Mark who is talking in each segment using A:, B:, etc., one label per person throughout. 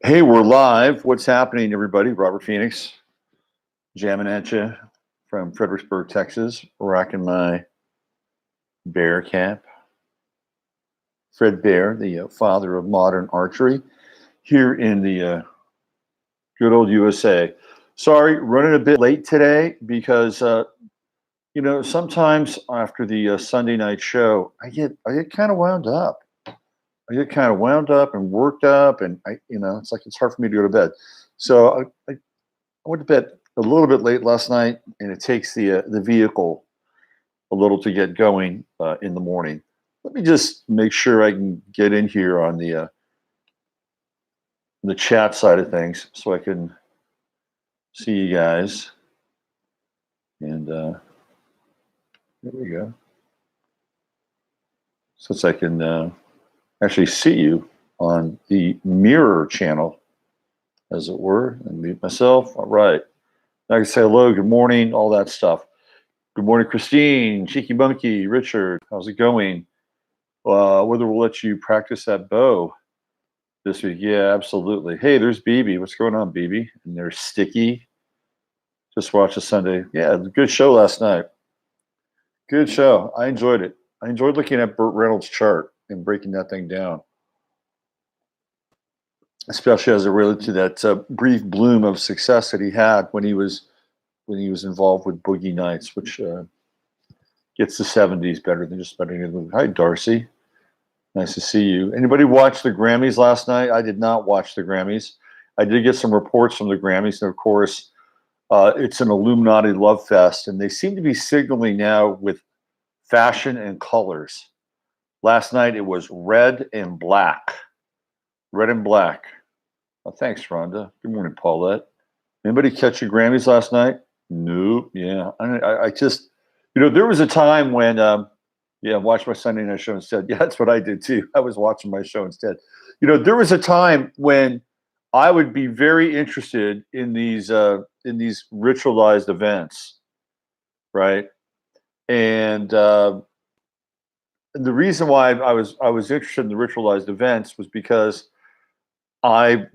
A: Hey, we're live. What's happening, everybody? Robert Phoenix, jamming at you from Fredericksburg, Texas, rocking my bear cap. Fred Bear, the father of modern archery, here in the good old USA. Sorry, running a bit late today because sometimes after the Sunday night show, I get kind of wound up. I get kind of wound up and worked up, and it's like it's hard for me to go to bed. So I went to bed a little bit late last night, and it takes the vehicle a little to get going in the morning. Let me just make sure I can get in here on the chat side of things, so I can see you guys. And there we go. Since I can actually see you on the mirror channel, as it were, and mute myself. All right. I can say hello, good morning, all that stuff. Good morning, Christine, Cheeky Monkey, Richard. How's it going? Whether we'll let you practice that bow this week. Yeah, absolutely. Hey, there's BB. What's going on, BB? And there's Sticky. Just watched a Sunday. Yeah, good show last night. Good show. I enjoyed it. I enjoyed looking at Burt Reynolds' chart and breaking that thing down, especially as it related to that brief bloom of success that he had when he was involved with Boogie Nights, which gets the 70s better than just about any other movie. Hi, Darcy. Nice to see you. Anybody watch the Grammys last night? I did not watch the Grammys. I did get some reports from the Grammys, and of course, it's an Illuminati love fest, and they seem to be signaling now with fashion and colors. Last night, it was red and black. Red and black. Well, thanks, Rhonda. Good morning, Paulette. Anybody catch the Grammys last night? Nope. Yeah. I just, there was a time when, watch my Sunday night show instead. Yeah, that's what I did too. I was watching my show instead. There was a time when I would be very interested in these ritualized events, right? And the reason why I was interested in the ritualized events was because I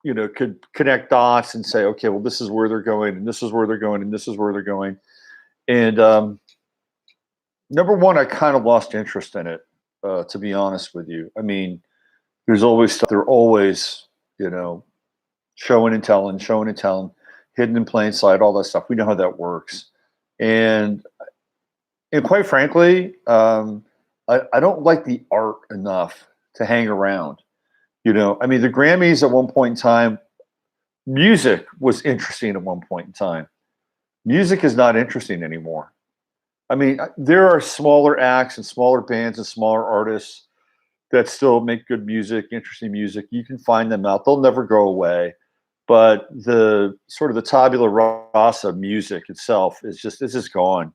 A: could connect dots and say, okay, well, this is where they're going, and this is where they're going, and this is where they're going. And number one, I kind of lost interest in it, to be honest with you. I mean, there's always stuff. They're always, showing and telling, hidden in plain sight, all that stuff. We know how that works. And quite frankly, I don't like the art enough to hang around. I mean, the Grammys at one point in time, music was interesting at one point in time. Music is not interesting anymore. I mean, there are smaller acts and smaller bands and smaller artists that still make good music, interesting music. You can find them out. They'll never go away. But the sort of the tabula rasa music itself it's just gone.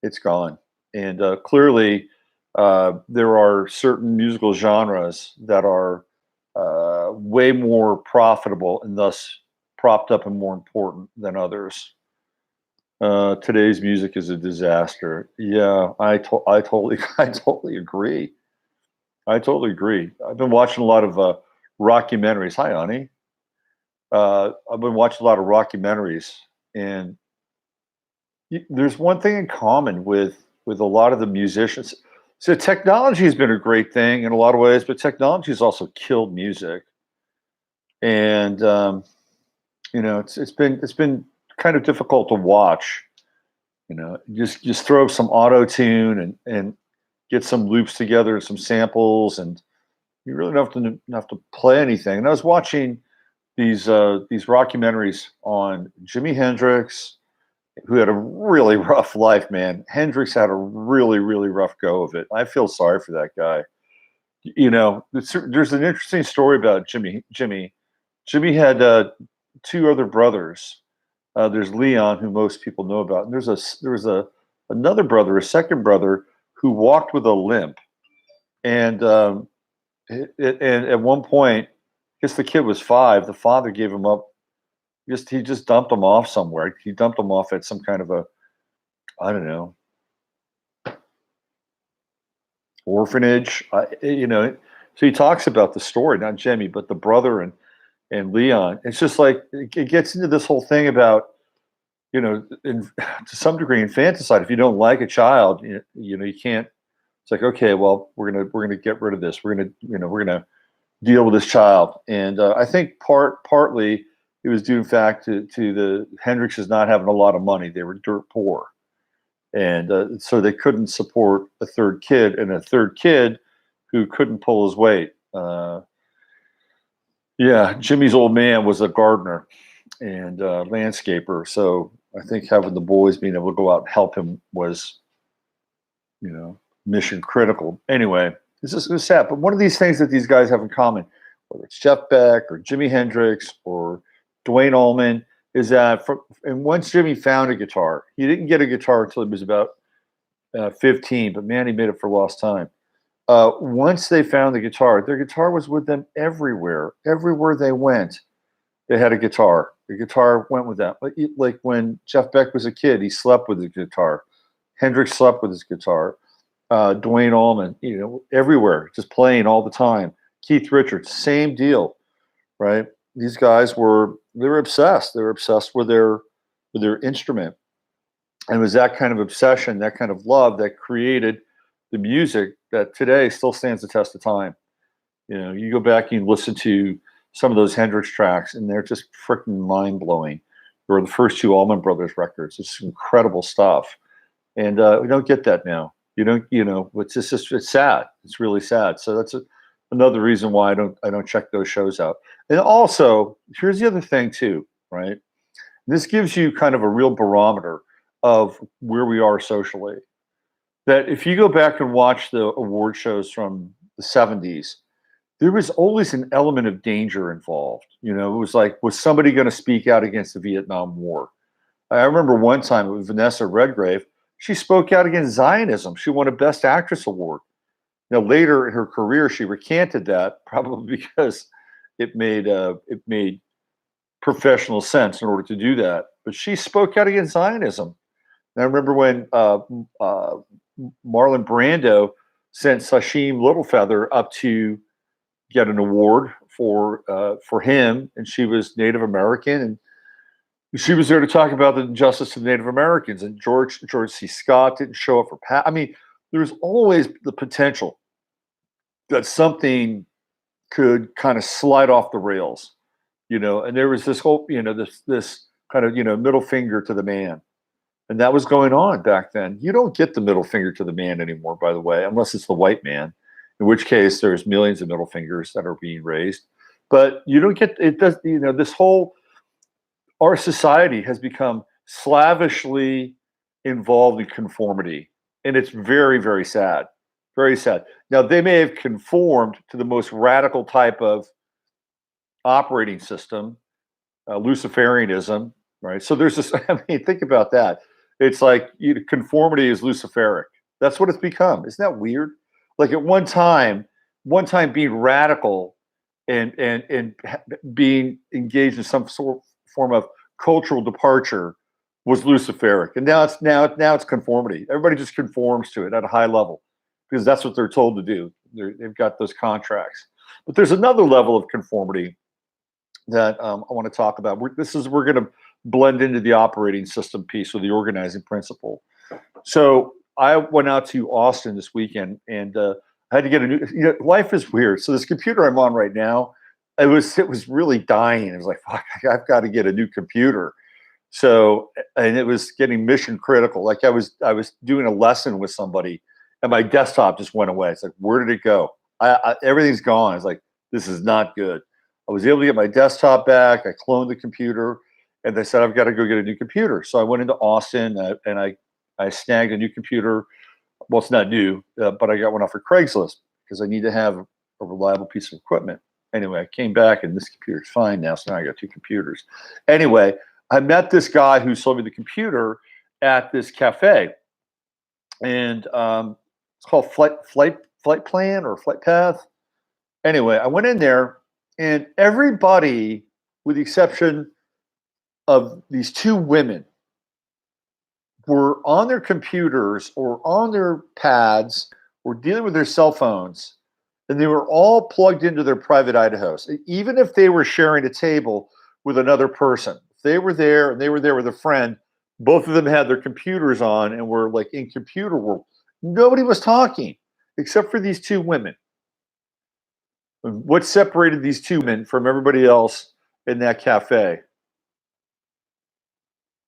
A: It's gone. And clearly, there are certain musical genres that are way more profitable and thus propped up and more important than others. Today's music is a disaster. Yeah, I totally I totally agree. I totally agree. I've been watching a lot of rockumentaries. Hi, Ani. I've been watching a lot of rockumentaries, and there's one thing in common with a lot of the musicians. So technology has been a great thing in a lot of ways, but technology has also killed music. And it's been kind of difficult to watch. Just throw up some auto tune and get some loops together and some samples, and you really don't have to play anything. And I was watching these rockumentaries on Jimi Hendrix, who had a really rough life, man. Hendrix had a really, really rough go of it. I feel sorry for that guy. There's an interesting story about Jimmy. Jimmy had two other brothers. There's Leon, who most people know about, and there was another brother, a second brother, who walked with a limp. And and at one point, I guess the kid was 5. The father gave him up. He just dumped him off somewhere. He dumped him off at some kind of I don't know, orphanage. So he talks about the story, not Jimmy, but the brother, and and Leon. It's just like it gets into this whole thing about, to some degree infanticide. If you don't like a child, you can't. It's like, okay, well, we're gonna get rid of this. We're gonna deal with this child. And I think partly it was due, in fact, to the Hendrixes not having a lot of money. They were dirt poor, and so they couldn't support a third kid, and a third kid who couldn't pull his weight. Yeah, Jimmy's old man was a gardener and landscaper, so I think having the boys being able to go out and help him was, mission critical. Anyway, it was sad. But one of these things that these guys have in common, whether it's Jeff Beck or Jimi Hendrix or Duane Allman, is that and once Jimmy found a guitar, he didn't get a guitar until he was about 15, but man, he made it for lost time. Once they found the guitar, their guitar was with them everywhere. Everywhere they went, they had a guitar. The guitar went with them. Like when Jeff Beck was a kid, he slept with his guitar. Hendrix slept with his guitar. Duane Allman, everywhere, just playing all the time. Keith Richards, same deal, right? These guys they were obsessed. They were obsessed with their instrument. And it was that kind of obsession, that kind of love that created the music that today still stands the test of time. You go back and you listen to some of those Hendrix tracks, and they're just freaking mind-blowing. Or the first two Allman Brothers records. It's incredible stuff. And we don't get that now. You don't, it's sad. It's really sad. So that's another reason why I don't check those shows out. And also, here's the other thing too, right? This gives you kind of a real barometer of where we are socially. That if you go back and watch the award shows from the 70s, there was always an element of danger involved. It was like, was somebody going to speak out against the Vietnam War? I remember one time with Vanessa Redgrave, she spoke out against Zionism. She won a Best Actress award. Later in her career, she recanted that, probably because it made professional sense in order to do that. But she spoke out against Zionism. And I remember when Marlon Brando sent Sashim Littlefeather up to get an award for him, and she was Native American, and she was there to talk about the injustice to the Native Americans. And George C. Scott didn't show up for Pat. I mean, there's always the potential that something could kind of slide off the rails, and there was this whole, this kind of, middle finger to the man. And that was going on back then. You don't get the middle finger to the man anymore, by the way, unless it's the white man, in which case there's millions of middle fingers that are being raised. But you don't get it. Does this whole, our society has become slavishly involved in conformity, and it's very, very sad. Very sad. Now, they may have conformed to the most radical type of operating system, Luciferianism, right? So there's this, I mean, think about that. It's like conformity is Luciferic. That's what it's become. Isn't that weird? Like at one time being radical and being engaged in some sort of form of cultural departure was Luciferic, and now it's conformity. Everybody just conforms to it at a high level because that's what they're told to do. They've got those contracts. But there's another level of conformity that I want to talk about. We're going to blend into the operating system piece or the organizing principle. So I went out to Austin this weekend, and I had to get a new. Life is weird. So this computer I'm on right now, it was really dying. It was like, fuck, I've got to get a new computer. So, and it was getting mission critical. Like I was doing a lesson with somebody, and my desktop just went away. It's like, where did it go? Everything's gone. It's like, this is not good. I was able to get my desktop back. I cloned the computer, and they said I've got to go get a new computer. So I went into Austin, and I snagged a new computer. Well, it's not new, but I got one off of Craigslist because I need to have a reliable piece of equipment. Anyway, I came back, and this computer's fine now. So now I got two computers. Anyway, I met this guy who sold me the computer at this cafe, and it's called Flight Plan or Flight Path. Anyway, I went in there, and everybody, with the exception of these two women, were on their computers or on their pads or dealing with their cell phones and they were all plugged into their private Idahos. Even if they were sharing a table with another person, if they were there and they were there with a friend, both of them had their computers on and were like in computer world. Nobody was talking except for these two women. What separated these two men from everybody else in that cafe?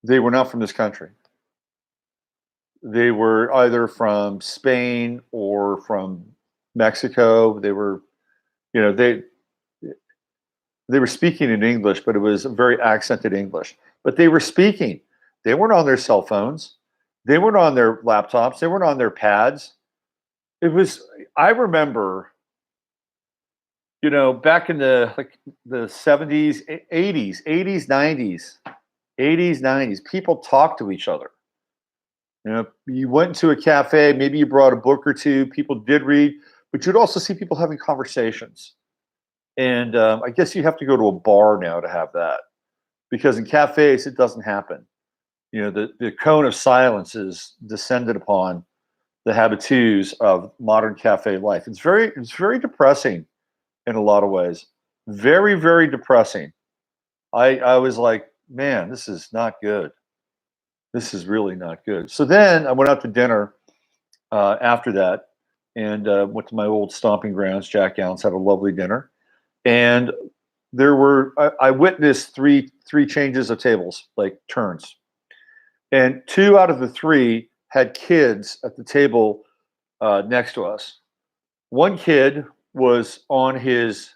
A: They were not from this country. They were either from Spain or from Mexico. They were, you know, they were speaking in English, but it was very accented English. But they were speaking. They weren't on their cell phones. They weren't on their laptops. They weren't on their pads. It was, I remember, you know, back in the 70s, 80s, 90s, people talked to each other. You know, you went to a cafe, maybe you brought a book or two, people did read, but you'd also see people having conversations. And I guess you have to go to a bar now to have that, because in cafes it doesn't happen. You know, the cone of silence is descended upon the habitus of modern cafe life. It's very depressing in a lot of ways. Very, very depressing. I was like, man, this is not good. This is really not good. So then I went out to dinner after that, and went to my old stomping grounds, Jack Allen's, had a lovely dinner. And there were, I witnessed three changes of tables, like turns. And two out of the three had kids at the table next to us. One kid was on his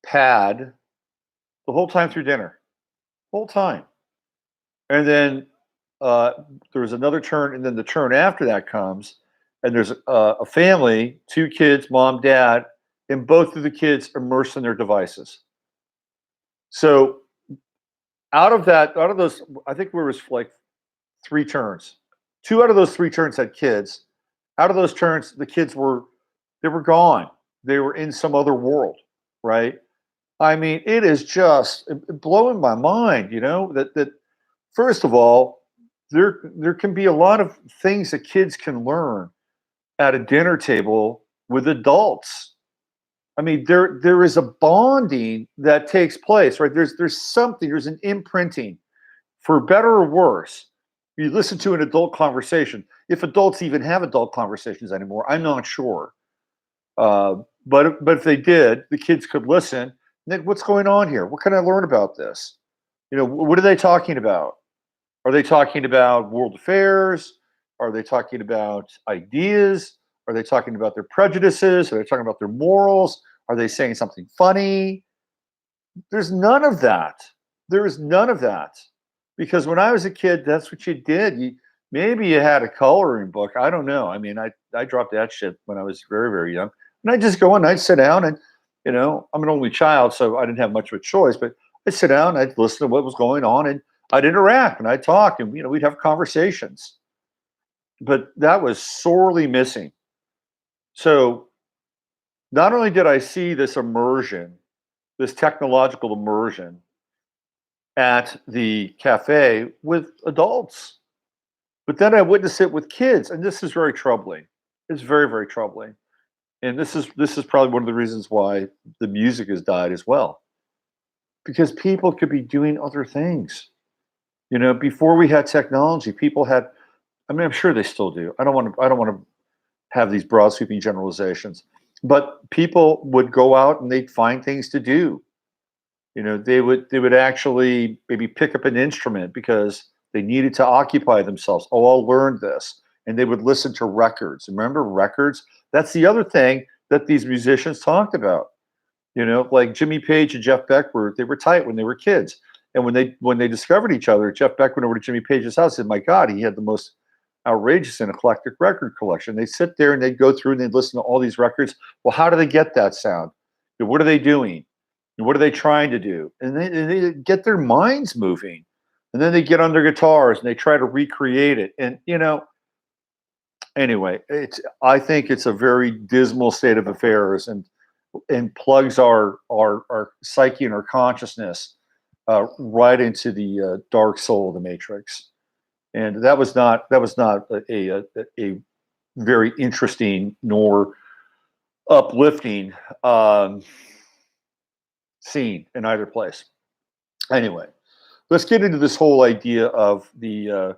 A: pad the whole time through dinner, whole time. And then there was another turn, and then the turn after that comes, and there's a family, two kids, mom, dad, and both of the kids immersed in their devices. So out of those, I think there was like three turns. Two out of those three turns had kids. Out of those turns, the kids were gone. They were in some other world, right? I mean, it is just blowing my mind, you know, that first of all, there can be a lot of things that kids can learn at a dinner table with adults. I mean, there is a bonding that takes place, right? There's an imprinting, for better or worse. You listen to an adult conversation, if adults even have adult conversations anymore, I'm not sure. But if they did, the kids could listen. Then what's going on here? What can I learn about this? You know, what are they talking about? Are they talking about world affairs? Are they talking about ideas? Are they talking about their prejudices? Are they talking about their morals? Are they saying something funny? There's none of that. There is none of that. Because when I was a kid, that's what you did. Maybe you had a coloring book. I don't know. I mean, I dropped that shit when I was very, very young. And I'd just go in, I'd sit down, and, you know, I'm an only child, so I didn't have much of a choice, but I'd sit down, I'd listen to what was going on, and I'd interact, and I'd talk, and, you know, we'd have conversations. But that was sorely missing. So not only did I see this immersion, this technological immersion at the cafe with adults, but then I witnessed it with kids, and this is very troubling. It's very, very troubling. And this is probably one of the reasons why the music has died as well, because people could be doing other things. You know, before we had technology, people had. I mean, I'm sure they still do. I don't want to have these broad sweeping generalizations, but people would go out and they'd find things to do. You know, they would actually maybe pick up an instrument because they needed to occupy themselves. Oh, I'll learn this. And they would listen to records. Remember records? That's the other thing that these musicians talked about. You know, like Jimmy Page and Jeff Beck they were tight when they were kids. And when they discovered each other, Jeff Beck went over to Jimmy Page's house and said, my God, he had the most outrageous and eclectic record collection. They sit there and they'd go through and they'd listen to all these records. Well, how do they get that sound? What are they doing? And what are they trying to do? And they get their minds moving. And then they get on their guitars and they try to recreate it. And, you know, anyway, I think it's a very dismal state of affairs, and plugs our psyche and our consciousness right into the dark soul of the Matrix. And that was not a very interesting nor uplifting scene in either place. Anyway, let's get into this whole idea of the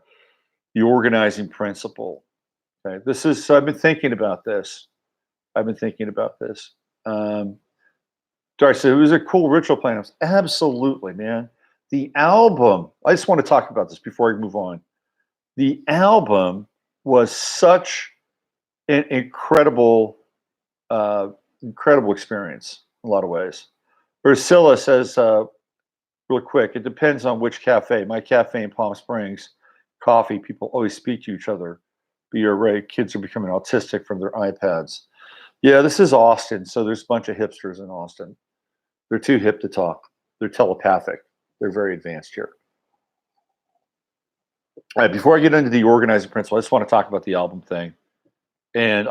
A: organizing principle. Okay, this is. So I've been thinking about this. Darcy, it was a cool ritual plan. Absolutely, man. The album. I just want to talk about this before I move on. The album was such an incredible experience in a lot of ways. Ursula says, real quick, it depends on which cafe. My cafe in Palm Springs, coffee, people always speak to each other. But you're right, kids are becoming autistic from their iPads. Yeah, this is Austin, so there's a bunch of hipsters in Austin. They're too hip to talk. They're telepathic. They're very advanced here. All right, before I get into the organizing principle, I just want to talk about the album thing. And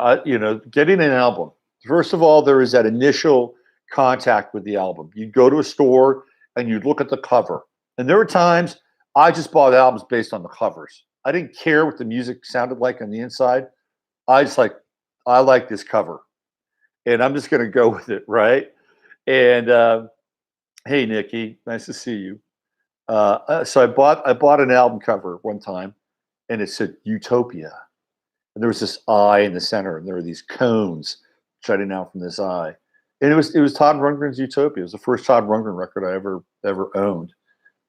A: getting an album. First of all, there is that initial contact with the album. You go to a store and you look at the cover. And there were times I just bought albums based on the covers. I didn't care what the music sounded like on the inside. I like this cover, and I'm just going to go with it, right? And hey, Nikki, nice to see you. So I bought an album cover one time, and it said Utopia, and there was this eye in the center, and there were these cones jutting out from this eye, and it was Todd Rundgren's Utopia. It was the first Todd Rundgren record I ever owned,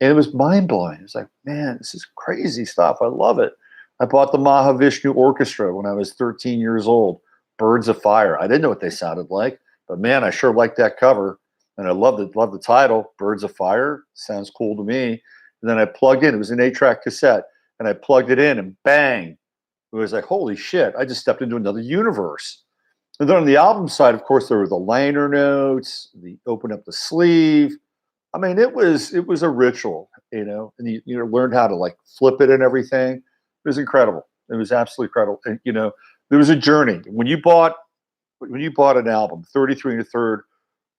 A: and it was mind blowing. It was like, man, this is crazy stuff. I love it. I bought the Mahavishnu Orchestra when I was 13 years old. Birds of Fire. I didn't know what they sounded like, but man, I sure liked that cover. And I love the title, Birds of Fire. Sounds cool to me. And then I plugged in, it was an 8-track cassette, and I plugged it in, and bang, it was like, holy shit, I just stepped into another universe. And then on the album side, of course, there were the liner notes, the open up the sleeve. I mean, it was a ritual, and you learned how to like flip it and everything. It was incredible. It was absolutely incredible. And there was a journey. When you bought an album, 33 and a third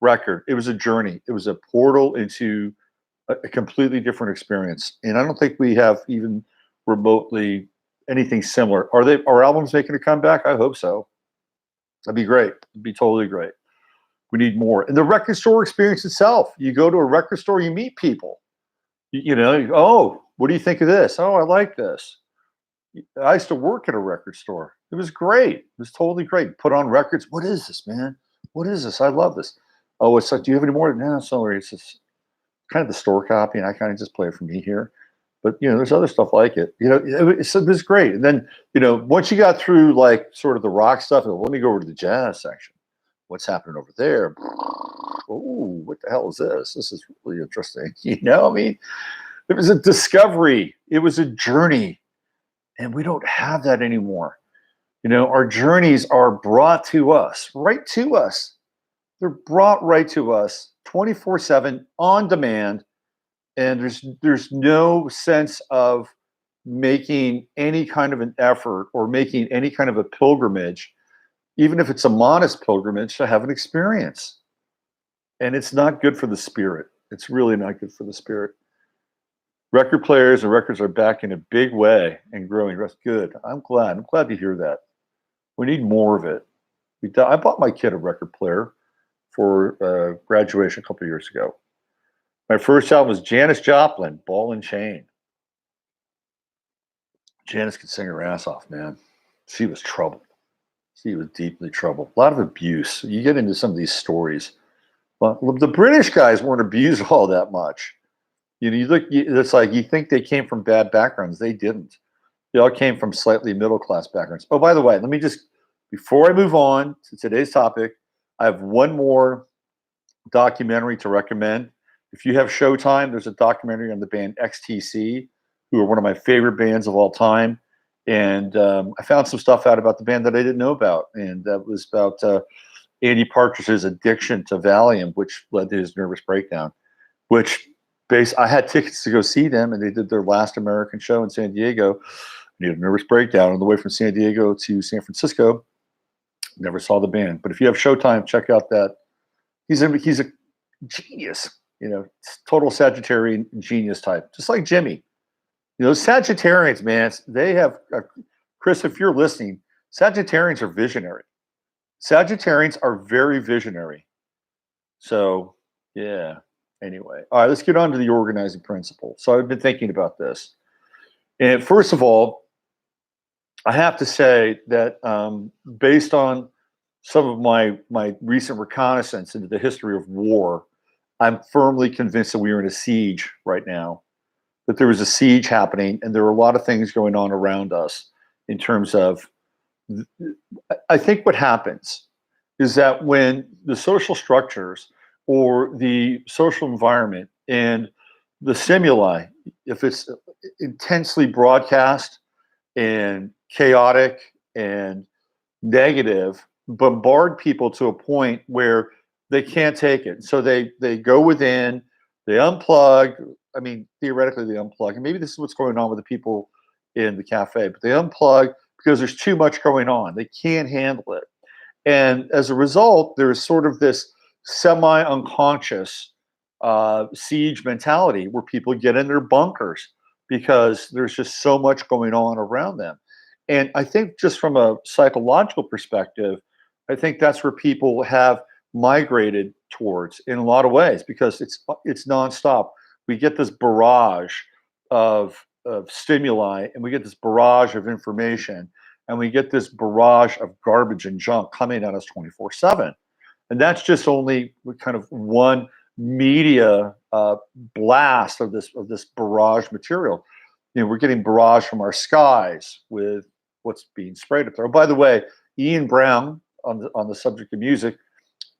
A: record, it was a journey. It was a portal into a completely different experience. And I don't think we have even remotely anything similar. Are albums making a comeback? I hope so. That'd be great. It'd be totally great. We need more. And the record store experience itself. You go to a record store, you meet people. Oh, what do you think of this? Oh, I like this. I used to work at a record store. It was great. It was totally great. Put on records. What is this, man? What is this? I love this. Oh, it's like, do you have any more? No, sorry. It's just kind of the store copy, and I kind of just play it for me here. But there's other stuff like it. It was great. And then once you got through like sort of the rock stuff, let me go over to the jazz section. What's happening over there? Oh, what the hell is this? This is really interesting. I mean, it was a discovery. It was a journey. And we don't have that anymore. Our journeys are brought to us, right to us. They're brought right to us 24/7 on demand. And there's no sense of making any kind of an effort or making any kind of a pilgrimage, even if it's a modest pilgrimage, to have an experience. And it's not good for the spirit. It's really not good for the spirit. Record players and records are back in a big way and growing. That's good. I'm glad to hear that. We need more of it. I bought my kid a record player for graduation a couple of years ago. My first album was Janis Joplin, Ball and Chain. Janis could sing her ass off, man. She was troubled. She was deeply troubled. A lot of abuse. You get into some of these stories. Well, the British guys weren't abused all that much. It's like you think they came from bad backgrounds. They didn't. They all came from slightly middle-class backgrounds. Oh, by the way, let me just, before I move on to today's topic, I have one more documentary to recommend. If you have Showtime, there's a documentary on the band XTC, who are one of my favorite bands of all time. And I found some stuff out about the band that I didn't know about. And that was about Andy Partridge's addiction to Valium, which led to his nervous breakdown, I had tickets to go see them, and they did their last American show in San Diego. He had a nervous breakdown on the way from San Diego to San Francisco. Never saw the band. But if you have Showtime, check out that. He's a genius, total Sagittarian genius type, just like Jimmy. Sagittarians, man, they have, Chris, if you're listening, Sagittarians are visionary. Sagittarians are very visionary. So, yeah. Anyway, all right, let's get on to the organizing principle. So, I've been thinking about this. And first of all, I have to say that based on some of my recent reconnaissance into the history of war, I'm firmly convinced that we are in a siege right now, that there is a siege happening, and there are a lot of things going on around us in terms of. I think what happens is that when the social structures or the social environment and the stimuli, if it's intensely broadcast and chaotic and negative, bombard people to a point where they can't take it. So they go within, they unplug. I mean, theoretically they unplug, and maybe this is what's going on with the people in the cafe, but they unplug because there's too much going on. They can't handle it. And as a result, there's sort of this semi-unconscious siege mentality where people get in their bunkers because there's just so much going on around them. And I think just from a psychological perspective, I think that's where people have migrated towards in a lot of ways because it's nonstop. We get this barrage of stimuli, and we get this barrage of information, and we get this barrage of garbage and junk coming at us 24/7. And that's just only kind of one media blast of this barrage material. We're getting barrage from our skies with what's being sprayed up there. Oh, by the way, Ian Brown on the subject of music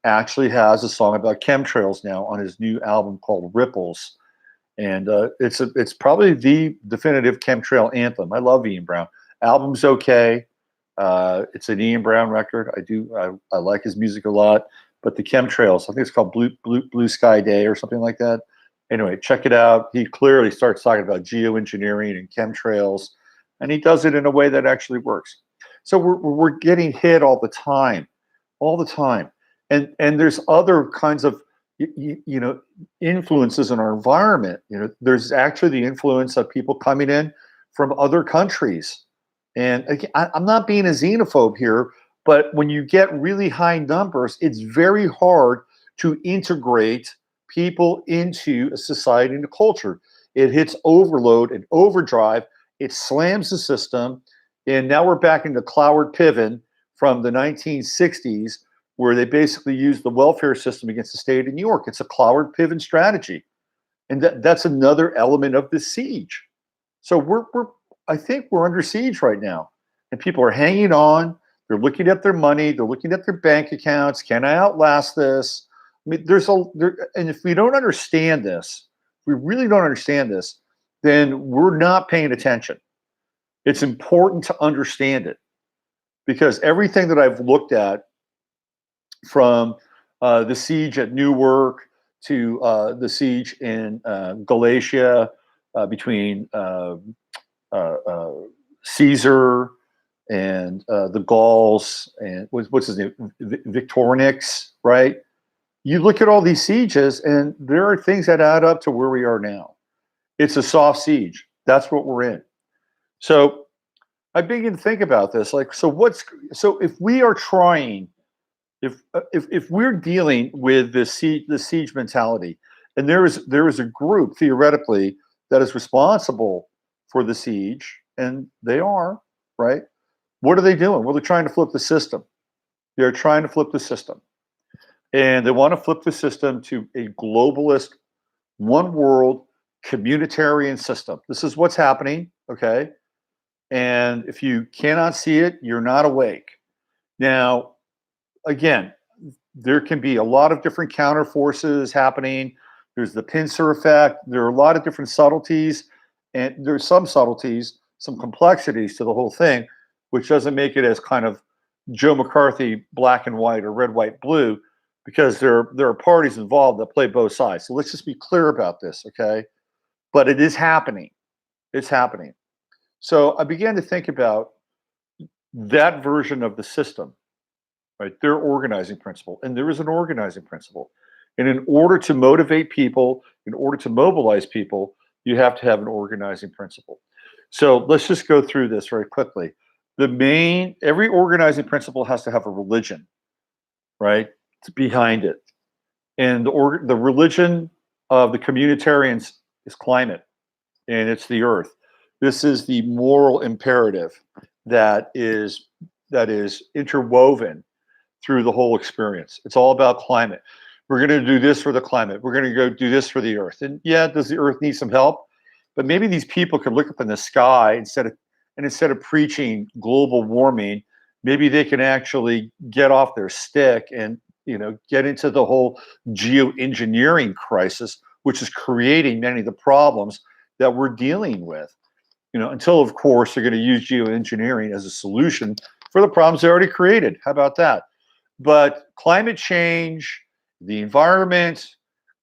A: actually has a song about chemtrails now on his new album called Ripples, and it's probably the definitive chemtrail anthem. I love Ian Brown. Album's okay. It's an Ian Brown record. I like his music a lot. But the chemtrails, I think it's called Blue Sky Day or something like that. Anyway, check it out. He clearly starts talking about geoengineering and chemtrails, and he does it in a way that actually works. So we're getting hit all the time, and there's other kinds of influences in our environment. There's actually the influence of people coming in from other countries, and again, I'm not being a xenophobe here, but when you get really high numbers, it's very hard to integrate people into a society and a culture. It hits overload and overdrive. It slams the system. And now we're back into Cloward Piven from the 1960s, where they basically used the welfare system against the state of New York. It's a Cloward Piven strategy. And that's another element of the siege. So I think we're under siege right now. And people are hanging on. They're looking at their money. They're looking at their bank accounts. Can I outlast this? I mean, and if we don't understand this, if we really don't understand this, then we're not paying attention. It's important to understand it because everything that I've looked at, from the siege at Newark to the siege in Galatia between Caesar and the Gauls and what's his name, Victorinox, right? You look at all these sieges, and there are things that add up to where we are now. It's a soft siege. That's what we're in. So I begin to think about this, like, so if we are trying, if we're dealing with the siege mentality, and there is a group theoretically that is responsible for the siege, and they are, right? What are they doing? Well, they're trying to flip the system. They're trying to flip the system. And they want to flip the system to a globalist, one world, communitarian system. This is what's happening, okay? And if you cannot see it, you're not awake. Now, again, there can be a lot of different counter forces happening. There's the pincer effect. There are a lot of different subtleties, and there's some subtleties, some complexities to the whole thing, which doesn't make it as kind of Joe McCarthy black and white or red, white, blue, because there are parties involved that play both sides. So let's just be clear about this, okay? But it is happening. It's happening. So I began to think about that version of the system, right? Their organizing principle. And there is an organizing principle. And in order to motivate people, in order to mobilize people, you have to have an organizing principle. So let's just go through this very quickly. Every organizing principle has to have a religion. right? It's behind it. And the religion of the communitarians is climate, and it's the earth. This is the moral imperative that is interwoven through the whole experience. It's all about climate. We're going to do this for the climate. We're going to go do this for the earth. And yeah, does the earth need some help? But maybe these people could look up in the sky instead of preaching global warming, maybe they can actually get off their stick and get into the whole geoengineering crisis, which is creating many of the problems that we're dealing with. Until of course they're going to use geoengineering as a solution for the problems they already created. How about that? But climate change, the environment,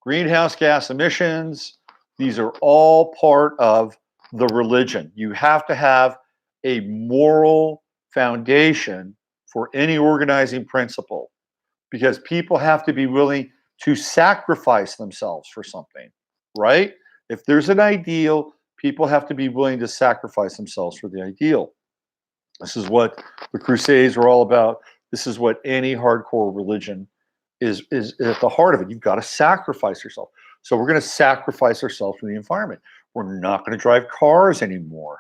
A: greenhouse gas emissions, these are all part of the religion. You have to have a moral foundation for any organizing principle, because people have to be willing to sacrifice themselves for something, right? If there's an ideal, people have to be willing to sacrifice themselves for the ideal. This is what the Crusades were all about. This is what any hardcore religion is at the heart of it. You've got to sacrifice yourself. So we're going to sacrifice ourselves for the environment. We're not going to drive cars anymore.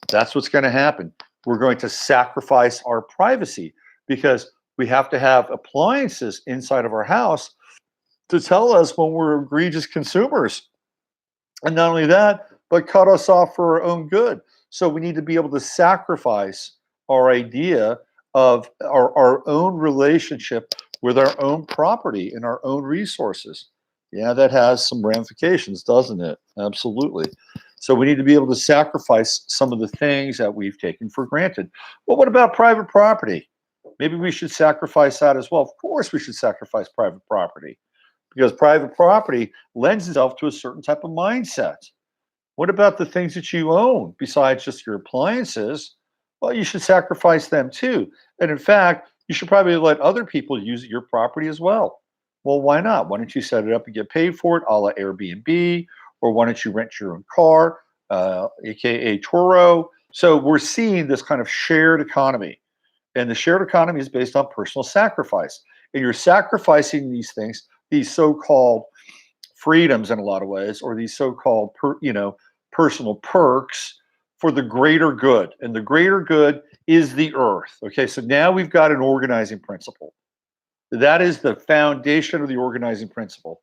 A: That's what's going to happen. We're going to sacrifice our privacy, because we have to have appliances inside of our house to tell us when we're egregious consumers. And not only that, but cut us off for our own good. So we need to be able to sacrifice our idea of our own relationship with our own property and our own resources. Yeah, that has some ramifications, doesn't it? Absolutely. So we need to be able to sacrifice some of the things that we've taken for granted. Well, what about private property? Maybe we should sacrifice that as well. Of course, we should sacrifice private property, because private property lends itself to a certain type of mindset. What about the things that you own besides just your appliances? Well, you should sacrifice them too. And in fact, you should probably let other people use your property as well. Well, why not? Why don't you set it up and get paid for it, a la Airbnb? Or why don't you rent your own car, aka Turo? So we're seeing this kind of shared economy. And the shared economy is based on personal sacrifice. And you're sacrificing these things, these so-called freedoms in a lot of ways, or these so-called personal perks, for the greater good. And the greater good is the earth. Okay, so now we've got an organizing principle. That is the foundation of the organizing principle.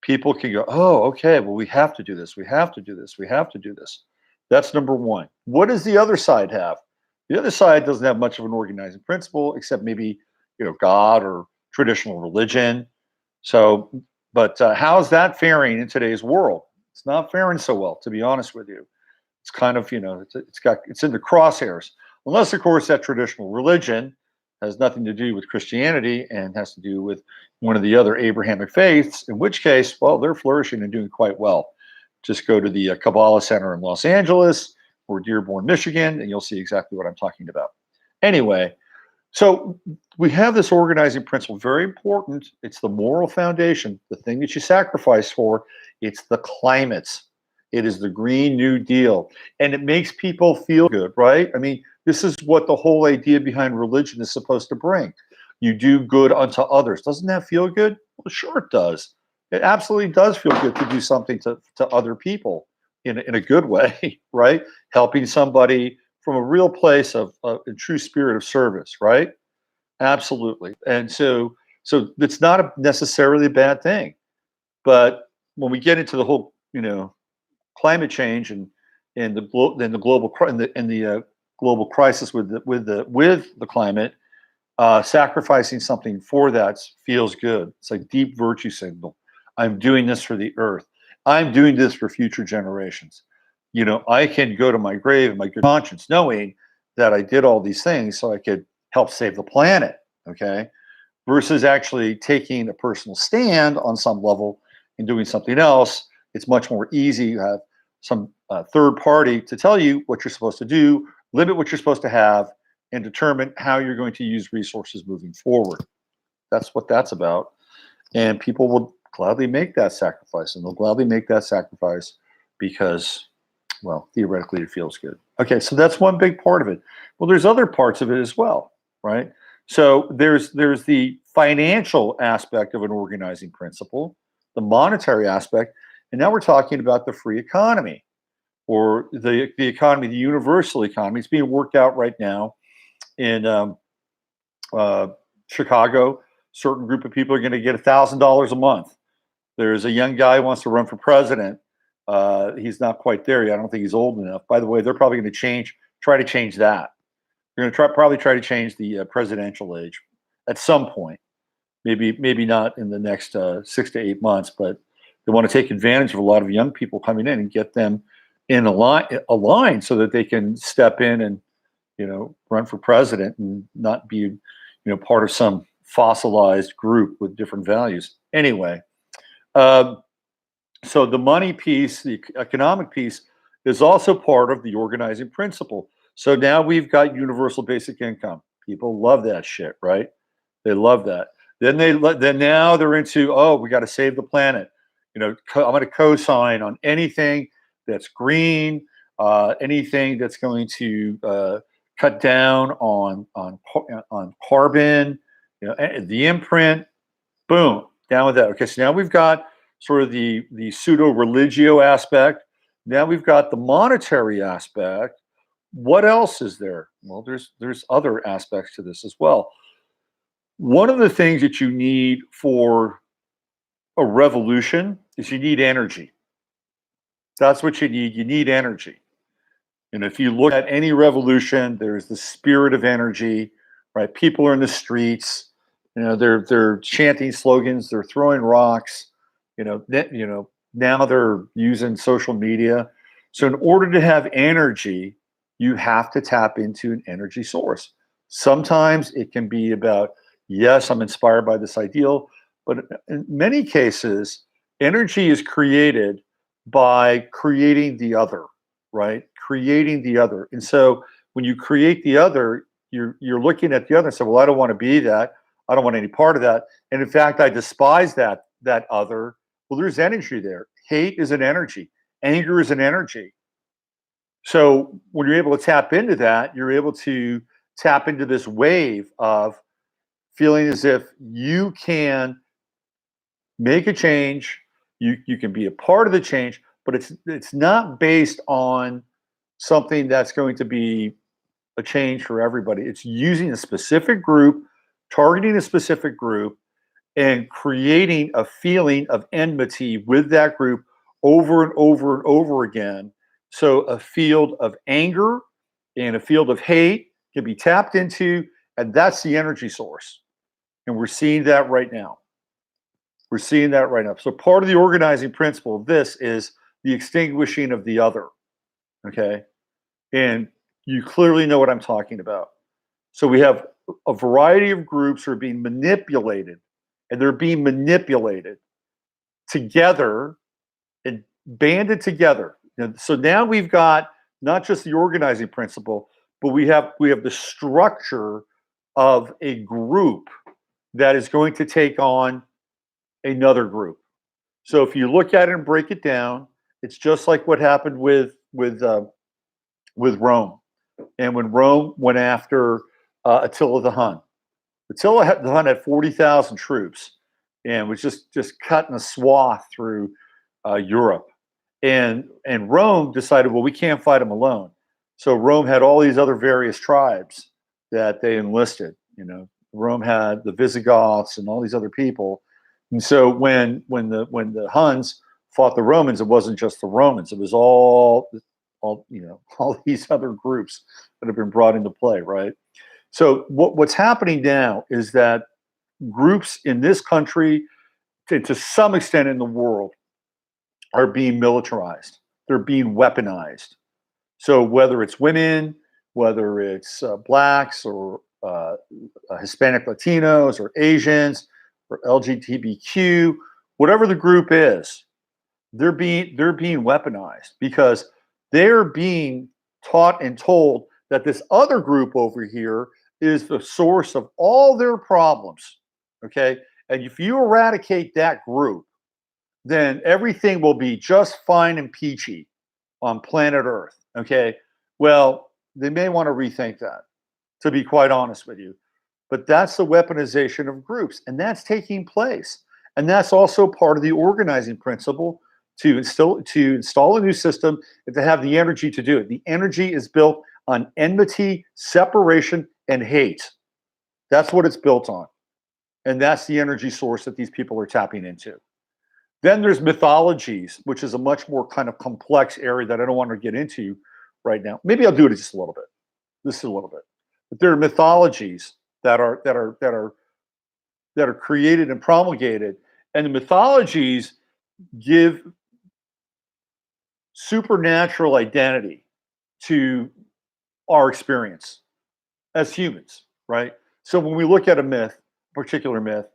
A: People can go, oh, okay, well, we have to do this. We have to do this. We have to do this. That's number one. What does the other side have? The other side doesn't have much of an organizing principle, except maybe, God or traditional religion. So, but how's that faring in today's world? It's not faring so well, to be honest with you. It's kind of, it's in the crosshairs, unless of course that traditional religion has nothing to do with Christianity and has to do with one of the other Abrahamic faiths, in which case, well, they're flourishing and doing quite well. Just go to the Kabbalah Center in Los Angeles or Dearborn, Michigan, and you'll see exactly what I'm talking about. Anyway, so we have this organizing principle, very important. It's the moral foundation, the thing that you sacrifice for. It's the climate. It is the Green New Deal. And it makes people feel good, right? I mean, this is what the whole idea behind religion is supposed to bring. You do good unto others. Doesn't that feel good? Well, sure it does. It absolutely does feel good to do something to other people in a good way, right? Helping somebody from a real place of a true spirit of service, right? Absolutely. And so it's not necessarily a bad thing. But when we get into the whole, climate change and the global crisis with the climate, sacrificing something for that feels good. It's like deep virtue signal. I'm doing this for the earth. I'm doing this for future generations. I can go to my grave in my good conscience knowing that I did all these things so I could help save the planet. Okay, versus actually taking a personal stand on some level and doing something else. It's much more easy. You have some third party to tell you what you're supposed to do, limit what you're supposed to have, and determine how you're going to use resources moving forward. That's what that's about. And people will gladly make that sacrifice, and they'll gladly make that sacrifice because, well, theoretically it feels good. Okay, so that's one big part of it. Well, there's other parts of it as well, right? So there's the financial aspect of an organizing principle, the monetary aspect, and now we're talking about the free economy or the economy, the universal economy. It's being worked out right now in Chicago. Certain group of people are going to get $1,000 a month. There's a young guy who wants to run for president. He's not quite there yet. I don't think he's old enough. By the way, they're probably going to try to change that. They're going to probably try to change the presidential age at some point. Maybe not in the next 6 to 8 months, but they want to take advantage of a lot of young people coming in and get them in a line so that they can step in and run for president and not be part of some fossilized group with different values. Anyway, so the money piece, the economic piece, is also part of the organizing principle. So now we've got universal basic income. People love that shit, right? They love that. Then now they're into, oh, we got to save the planet. I'm going to co-sign on anything that's green, anything that's going to cut down on carbon, the imprint. Boom, down with that. Okay, so now we've got sort of the pseudo religio aspect. Now we've got the monetary aspect. What else is there? Well, there's other aspects to this as well. One of the things that you need for a revolution is you need energy. That's what you need. You need energy. And if you look at any revolution, there's the spirit of energy, right? People are in the streets. They're chanting slogans. They're throwing rocks. Now they're using social media. So in order to have energy, you have to tap into an energy source. Sometimes it can be about, yes, I'm inspired by this ideal, but in many cases, energy is created by creating the other, right? Creating the other. And so when you create the other, you're looking at the other and say, well, I don't want to be that. I don't want any part of that. And in fact, I despise that other. Well, there's energy there. Hate is an energy. Anger is an energy. So when you're able to tap into that, you're able to tap into this wave of feeling as if you can make a change, you can be a part of the change, but it's not based on something that's going to be a change for everybody. It's using a specific group, targeting a specific group, and creating a feeling of enmity with that group over and over and over again. So a field of anger and a field of hate can be tapped into, and that's the energy source. And we're seeing that right now. We're seeing that right now. So part of the organizing principle of this is the extinguishing of the other. Okay. And you clearly know what I'm talking about. So we have a variety of groups who are being manipulated, and they're being manipulated together and banded together. And so now we've got not just the organizing principle, but we have the structure of a group that is going to take on another group. So if you look at it and break it down, it's just like what happened with Rome, and when Rome went after Attila the Hun. Attila the Hun had 40,000 troops and was just cutting a swath through Europe. And Rome decided, well, we can't fight them alone. So Rome had all these other various tribes that they enlisted. Rome had the Visigoths and all these other people. And so when the Huns fought the Romans, it wasn't just the Romans. It was all these other groups that have been brought into play, right? So what's happening now is that groups in this country, to some extent in the world, are being militarized. They're being weaponized. So whether it's women, whether it's blacks or Hispanic Latinos or Asians or LGBTQ, whatever the group is, they're being weaponized because they're being taught and told that this other group over here is the source of all their problems. Okay. And if you eradicate that group, then everything will be just fine and peachy on planet Earth. Okay. Well, they may want to rethink that, to be quite honest with you. But that's the weaponization of groups, and that's taking place. And that's also part of the organizing principle to install a new system and to have the energy to do it. The energy is built on enmity, separation, and hate. That's what it's built on. And that's the energy source that these people are tapping into. Then there's mythologies, which is a much more kind of complex area that I don't want to get into right now. Maybe I'll do it just a little bit. Just a little bit. But there are mythologies that are created and promulgated, and the mythologies give supernatural identity to our experience as humans, right? So when we look at a myth, particular myth,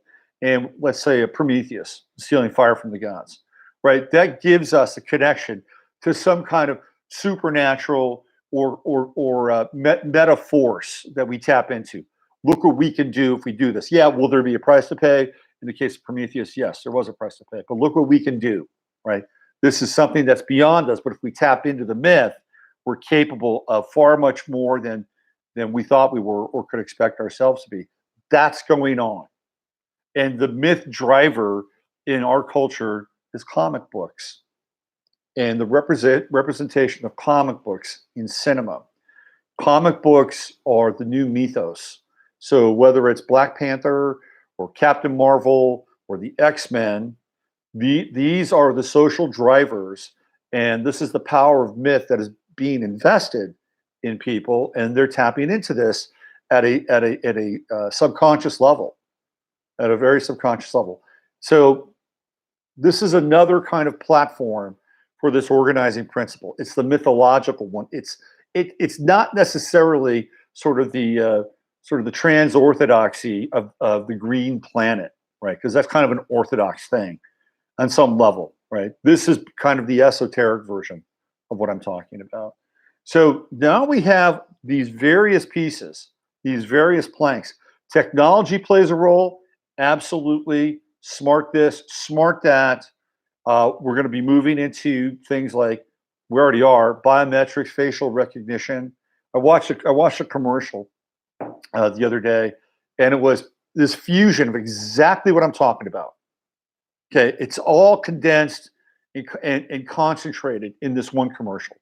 A: and let's say a Prometheus stealing fire from the gods, right? That gives us a connection to some kind of supernatural or meta force that we tap into. Look what we can do if we do this. Yeah, will there be a price to pay? In the case of Prometheus, yes, there was a price to pay. But look what we can do, right? This is something that's beyond us. But if we tap into the myth, we're capable of far much more than we thought we were or could expect ourselves to be. That's going on. And the myth driver in our culture is comic books and the representation of comic books in cinema. Comic books are the new mythos. So whether it's Black Panther or Captain Marvel or the X-Men, these are the social drivers, and this is the power of myth that is being invested in people, and they're tapping into this at a subconscious level, at a very subconscious level. So this is another kind of platform for this organizing principle. It's the mythological one. It's not necessarily sort of the trans orthodoxy of the green planet, right? Because that's kind of an orthodox thing on some level, right? This is kind of the esoteric version of what I'm talking about. So now we have these various pieces, these various planks. Technology plays a role, absolutely. Smart this, smart that. We're going to be moving into things like, we already are, biometrics, facial recognition. I watched a commercial the other day, and it was this fusion of exactly what I'm talking about. Okay, it's all condensed and concentrated in this one commercial.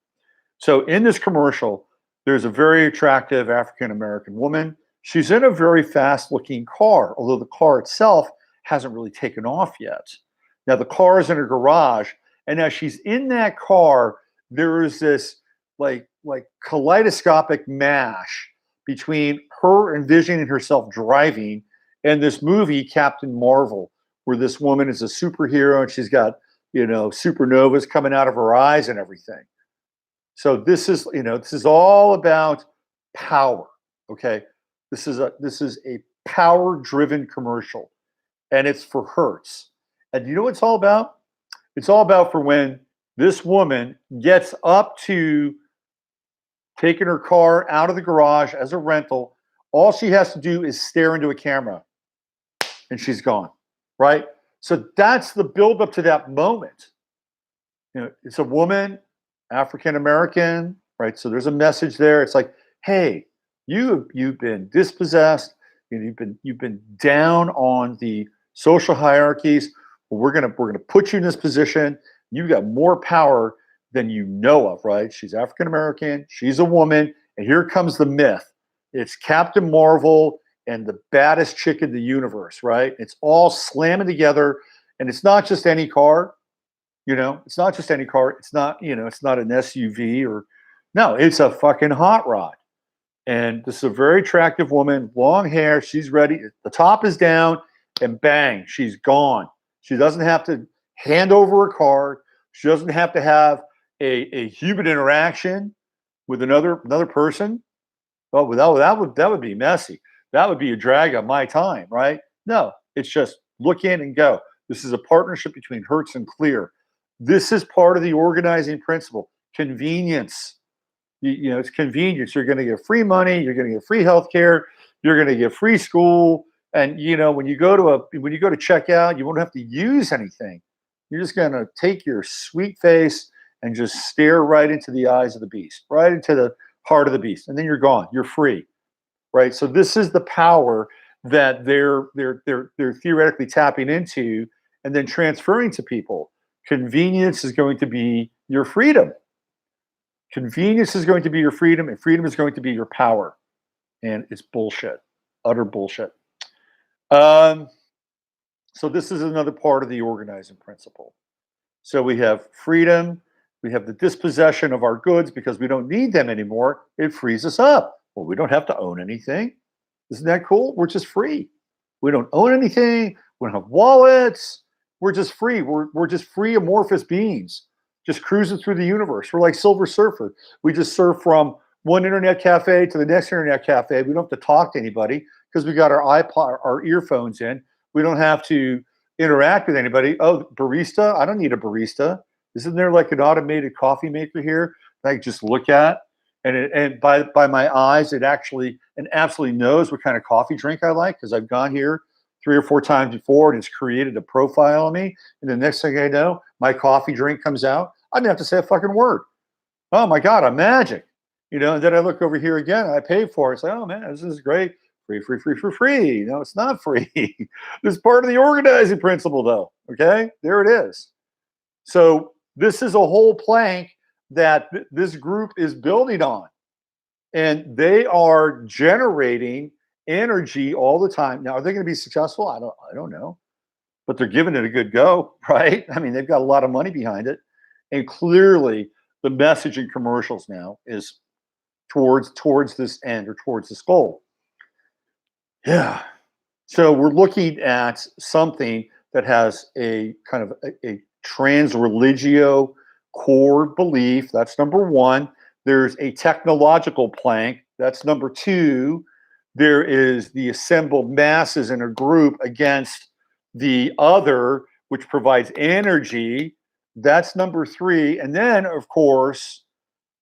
A: So in this commercial, there's a very attractive African-American woman. She's in a very fast-looking car, although the car itself hasn't really taken off yet. Now the car is in a garage, and as she's in that car, there is this like kaleidoscopic mash between her envisioning herself driving and this movie Captain Marvel, where this woman is a superhero and she's got, supernovas coming out of her eyes and everything. So this is all about power. Okay, this is a power-driven commercial, and it's for Hertz. And you know what it's all about? It's all about for when this woman gets up to taking her car out of the garage as a rental. All she has to do is stare into a camera, and she's gone. Right? So that's the build-up to that moment. It's a woman, African American, right? So there's a message there. It's like, hey, you've been dispossessed. You've been down on the social hierarchies. Well, we're gonna put you in this position. You've got more power than you know of, right? She's African American. She's a woman, and here comes the myth. It's Captain Marvel and the baddest chick in the universe, right? It's all slamming together, and it's not just any car. It's not just any car. It's not, it's not an SUV no, it's a fucking hot rod. And this is a very attractive woman, long hair. She's ready. The top is down, and bang, she's gone. She doesn't have to hand over a car. She doesn't have to have a human interaction with another person. Oh, that would be messy. That would be a drag on my time, right? No, it's just look in and go. This is a partnership between Hertz and Clear. This is part of the organizing principle. Convenience. It's convenience. You're going to get free money. You're going to get free healthcare. You're going to get free school. And when you go to check out, you won't have to use anything. You're just going to take your sweet face and just stare right into the eyes of the beast, right into the heart of the beast, and then you're gone. You're free, right? So this is the power that they're theoretically tapping into and then transferring to people. Convenience is going to be your freedom. Convenience is going to be your freedom, and freedom is going to be your power. And it's bullshit, utter bullshit. So this is another part of the organizing principle. So we have freedom, we have the dispossession of our goods because we don't need them anymore. It frees us up. Well, we don't have to own anything. Isn't that cool? We're just free. We don't own anything. We don't have wallets. We're just free. We're just free amorphous beings, just cruising through the universe. We're like Silver Surfer. We just surf from one internet cafe to the next internet cafe. We don't have to talk to anybody because we got our iPod, our earphones in. We don't have to interact with anybody. Oh, barista? I don't need a barista. Isn't there like an automated coffee maker here that I can just look at? And by my eyes, it absolutely knows what kind of coffee drink I like because I've gone here 3 or 4 times before and it's created a profile on me. And the next thing I know, my coffee drink comes out. I didn't have to say a fucking word. Oh my God, I'm magic. And then I look over here again, and I pay for it. It's like, oh man, this is great. Free. No, it's not free. This is part of the organizing principle, though. Okay, there it is. So this is a whole plank that this group is building on. And they are generating energy all the time. Now, are they going to be successful? I don't know. But they're giving it a good go, right? I mean, they've got a lot of money behind it. And clearly the message in commercials now is towards this end or towards this goal. Yeah. So we're looking at something that has a kind of a trans religio core belief. That's number one. There's a technological plank. That's number two. There is the assembled masses in a group against the other, which provides energy. That's number three. And then, of course,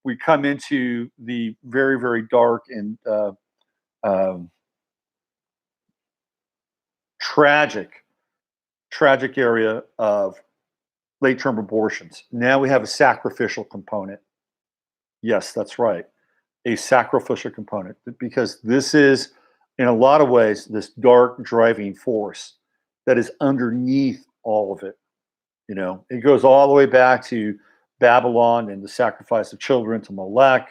A: we come into the very, very dark and tragic area of late-term abortions. Now we have a sacrificial component. Yes, that's right. A sacrificial component, because this is, in a lot of ways, this dark driving force that is underneath all of it. It goes all the way back to Babylon and the sacrifice of children to Molech.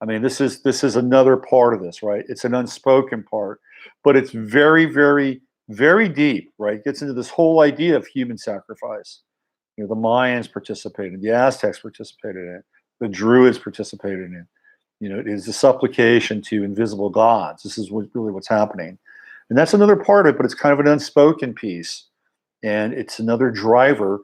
A: I mean, this is another part of this, right? It's an unspoken part, but it's very, very, very deep, right? It gets into this whole idea of human sacrifice. The Mayans participated, the Aztecs participated in it, the Druids participated in it. It is the supplication to invisible gods. This is really what's happening. And that's another part of it, but it's kind of an unspoken piece. And it's another driver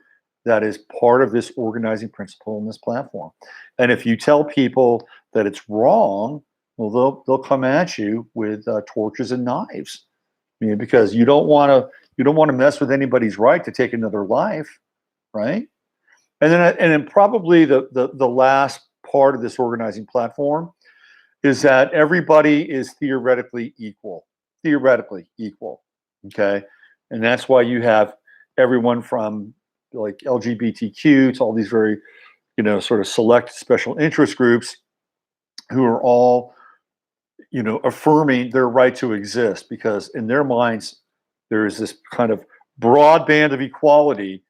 A: that is part of this organizing principle in this platform. And if you tell people that it's wrong, well, they'll come at you with torches and knives. Because you don't want to mess with anybody's right to take another life, right? And then probably the last part of this organizing platform is that everybody is theoretically equal. Okay, and that's why you have everyone from like LGBTQ to all these very, sort of select special interest groups who are all, affirming their right to exist, because in their minds there is this kind of broad band of equality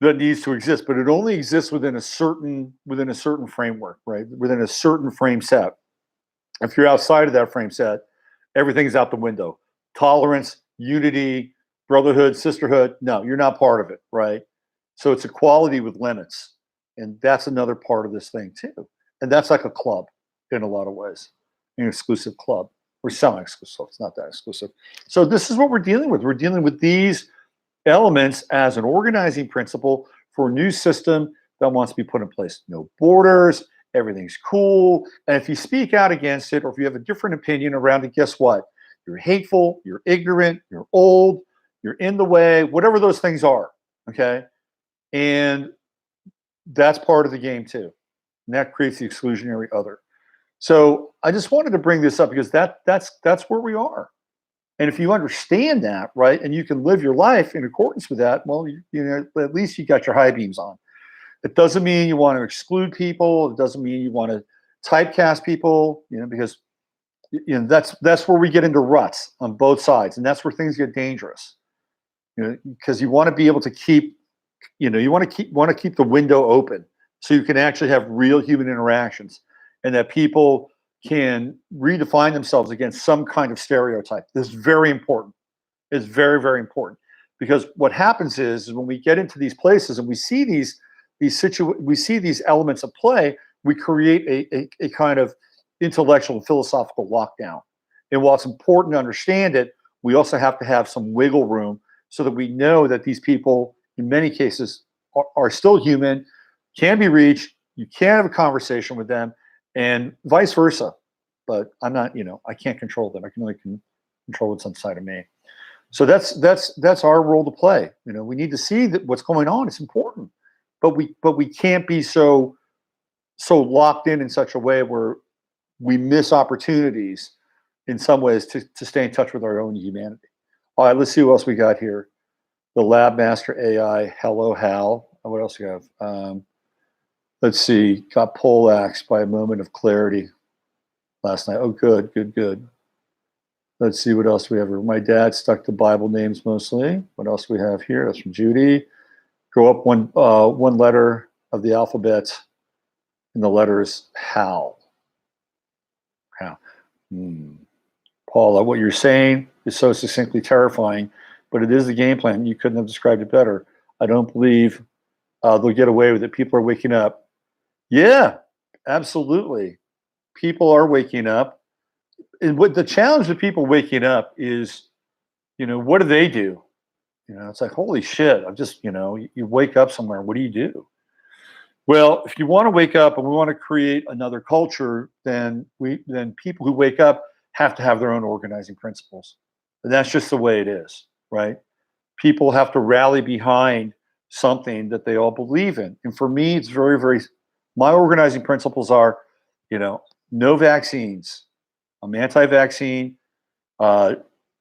A: that needs to exist, but it only exists within a certain framework, right? Within a certain frame set. If you're outside of that frame set, everything's out the window. Tolerance, unity, brotherhood, sisterhood, no, you're not part of it, right? So it's equality with limits. And that's another part of this thing too. And that's like a club in a lot of ways, an exclusive club. We're semi-exclusive, it's not that exclusive. So this is what we're dealing with. We're dealing with these elements as an organizing principle for a new system that wants to be put in place. No borders, everything's cool. And if you speak out against it, or if you have a different opinion around it, guess what? You're hateful, you're ignorant, you're old, you're in the way, whatever those things are, okay? And that's part of the game too. And that creates the exclusionary other. So I just wanted to bring this up because that's where we are. And if you understand that, right, and you can live your life in accordance with that, well, at least you got your high beams on. It doesn't mean you want to exclude people. It doesn't mean you want to typecast people, because that's where we get into ruts on both sides, and that's where things get dangerous. Because you want to be able to keep, you want to keep the window open so you can actually have real human interactions, and that people can redefine themselves against some kind of stereotype. This is very important. It's very, very important, because what happens is when we get into these places and we see we see these elements of play, we create a kind of intellectual and philosophical lockdown. And while it's important to understand it, we also have to have some wiggle room so that we know that these people, in many cases, are still human, can be reached. You can have a conversation with them, and vice versa. But I'm not, I can't control them. I can only control what's inside of me. So that's our role to play. We need to see that what's going on. It's important, but we can't be so locked in such a way where we miss opportunities in some ways to stay in touch with our own humanity. All right, let's see what else we got here. The Lab Master AI. Hello, Hal. What else do you have? Let's see. Got poleaxed by a moment of clarity last night. Oh, good. Let's see what else we have. My dad stuck to Bible names mostly. What else do we have here? That's from Judy. Grow up one letter of the alphabet, and the letter is Hal. Hal. Paula, what you're saying is so succinctly terrifying, but it is the game plan. You couldn't have described it better. I don't believe they'll get away with it. People are waking up. Yeah, absolutely. People are waking up. And what the challenge of people waking up is, what do they do? It's like, holy shit, I'm just, you wake up somewhere. What do you do? Well, if you want to wake up and we want to create another culture, then people who wake up have to have their own organizing principles. And that's just the way it is, right? People have to rally behind something that they all believe in. And for me, it's very, very, my organizing principles are, no vaccines. I'm anti-vaccine. No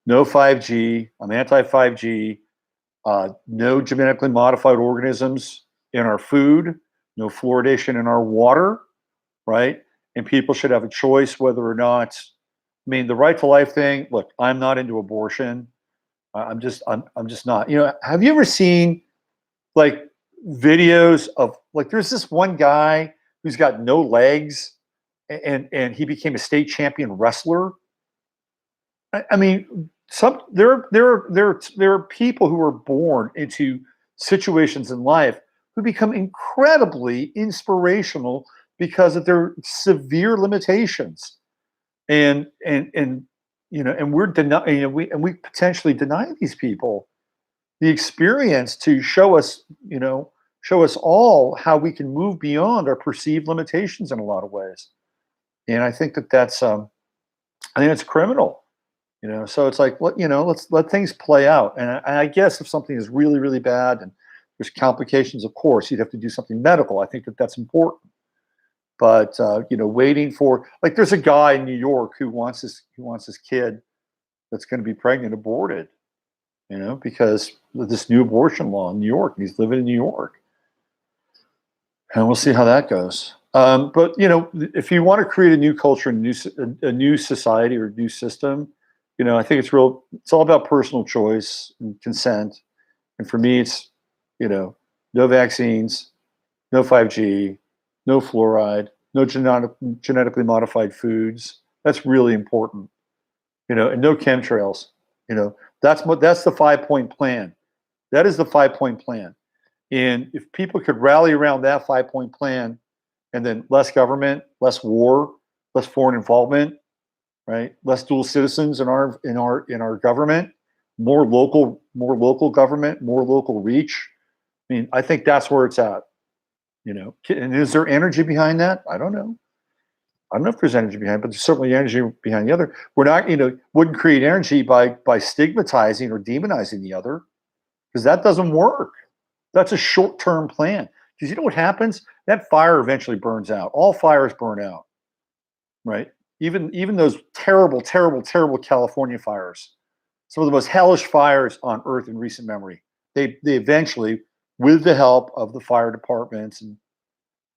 A: 5G. I'm anti-5G. No genetically modified organisms in our food. No fluoridation in our water, right? And people should have a choice whether or not. The right to life thing. Look, I'm not into abortion. I'm just not. Have you ever seen like videos of there's this one guy who's got no legs, and he became a state champion wrestler. There are people who are born into situations in life who become incredibly inspirational because of their severe limitations, and we're denying, we potentially deny these people the experience to show us all how we can move beyond our perceived limitations in a lot of ways. And I think that's it's criminal. So it's like, let's let things play out. And I guess if something is really, really bad and there's complications, of course, you'd have to do something medical. I think that's important. But waiting for, there's a guy in New York who wants his kid that's going to be pregnant aborted, because of this new abortion law in New York. And he's living in New York, and we'll see how that goes. But if you want to create a new culture, a new society or a new system, I think it's all about personal choice and consent. And for me, it's, no vaccines, no 5G, no fluoride, no genetically modified foods. That's really important. And no chemtrails. That's the 5-point plan. That is the 5-point plan. And if people could rally around that 5-point plan, and then less government, less war, less foreign involvement, right? Less dual citizens in our government, more local government, more local reach. I think that's where it's at. And is there energy behind that? I don't know. I don't know if there's energy behind it, but there's certainly energy behind the other. We're not, wouldn't create energy by stigmatizing or demonizing the other, because that doesn't work. That's a short-term plan. Because you know what happens? That fire eventually burns out. All fires burn out, right? Even those terrible, terrible, terrible California fires, some of the most hellish fires on Earth in recent memory. They eventually, with the help of the fire departments, and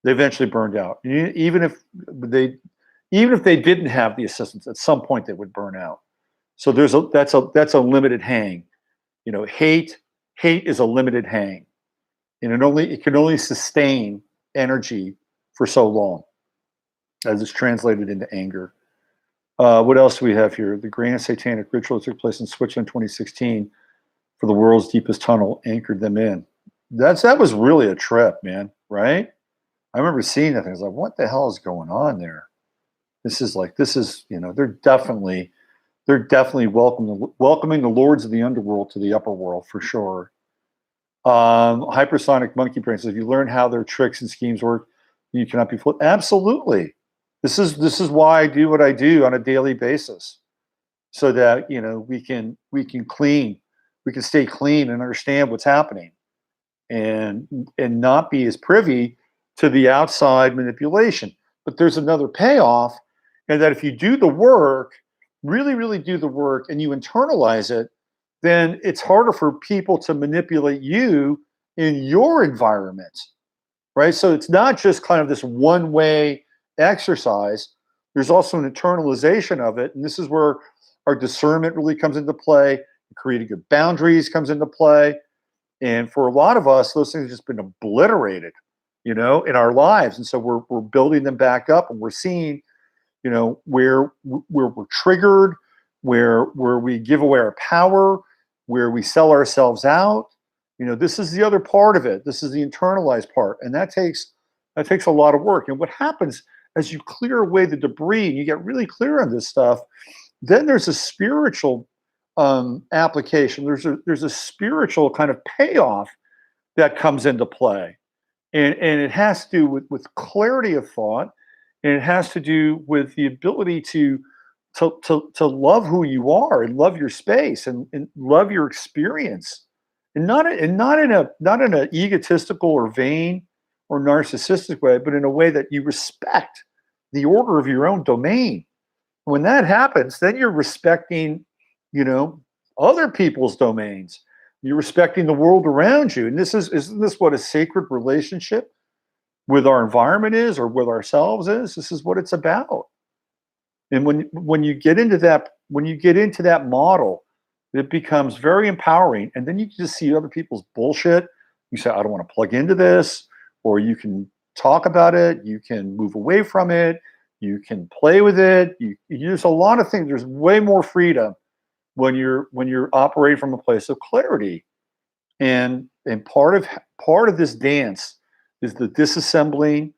A: they eventually burned out. Even if they, even if they didn't have the assistance, at some point they would burn out. So that's a limited hang. Hate is a limited hang, and it can only sustain energy for so long, as it's translated into anger. What else do we have here? The grand satanic ritual that took place in Switzerland in 2016 for the world's deepest tunnel anchored them in. That was really a trip, man. Right? I remember seeing that. I was like, what the hell is going on there? They're definitely welcoming the lords of the underworld to the upper world for sure. Hypersonic monkey brain says, if you learn how their tricks and schemes work, you cannot be fooled. Absolutely. This is why I do what I do on a daily basis, so that we can stay clean and understand what's happening, and not be as privy to the outside manipulation. But there's another payoff, and that if you do the work, really, really do the work, and you internalize it, then it's harder for people to manipulate you in your environment, right? So it's not just kind of this one-way exercise. There's also an internalization of it, and this is where our discernment really comes into play. Creating good boundaries comes into play, and for a lot of us, those things have just been obliterated, in our lives, and so we're building them back up, and we're seeing, where we're triggered, where we give away our power, where we sell ourselves out. This is the other part of it. This is the internalized part, and that takes a lot of work. And what happens as you clear away the debris and you get really clear on this stuff, then there's a spiritual application. There's a spiritual kind of payoff that comes into play, and it has to do with clarity of thought, and it has to do with the ability to love who you are, and love your space, and love your experience, and not in an egotistical or vain or narcissistic way, but in a way that you respect the order of your own domain. When that happens, then you're respecting, other people's domains. You're respecting the world around you. And isn't this what a sacred relationship with our environment is, or with ourselves is? This is what it's about. And when you get into that model, it becomes very empowering. And then you can just see other people's bullshit. You say, I don't want to plug into this, or you can talk about it. You can move away from it. You can play with it. There's a lot of things. There's way more freedom when you're operating from a place of clarity. And part of this dance is the disassembling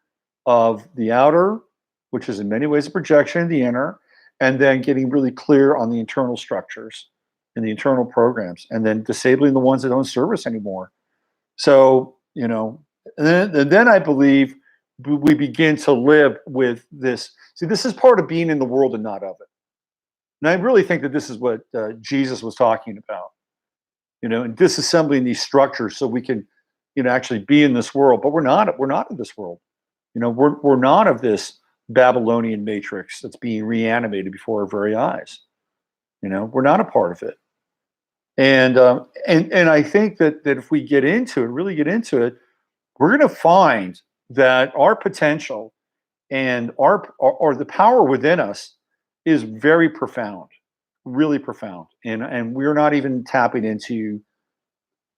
A: of the outer, which is in many ways a projection of the inner, and then getting really clear on the internal structures and the internal programs, and then disabling the ones that don't serve us anymore. So, and then I believe we begin to live with this. See, this is part of being in the world and not of it. And I really think that this is what Jesus was talking about, and disassembling these structures so we can, actually be in this world. But we're not in this world. We're not of this Babylonian matrix that's being reanimated before our very eyes. We're not a part of it. And I think that if we get into it, really get into it, we're going to find that our potential and or the power within us is very profound, really profound. And we're not even tapping into,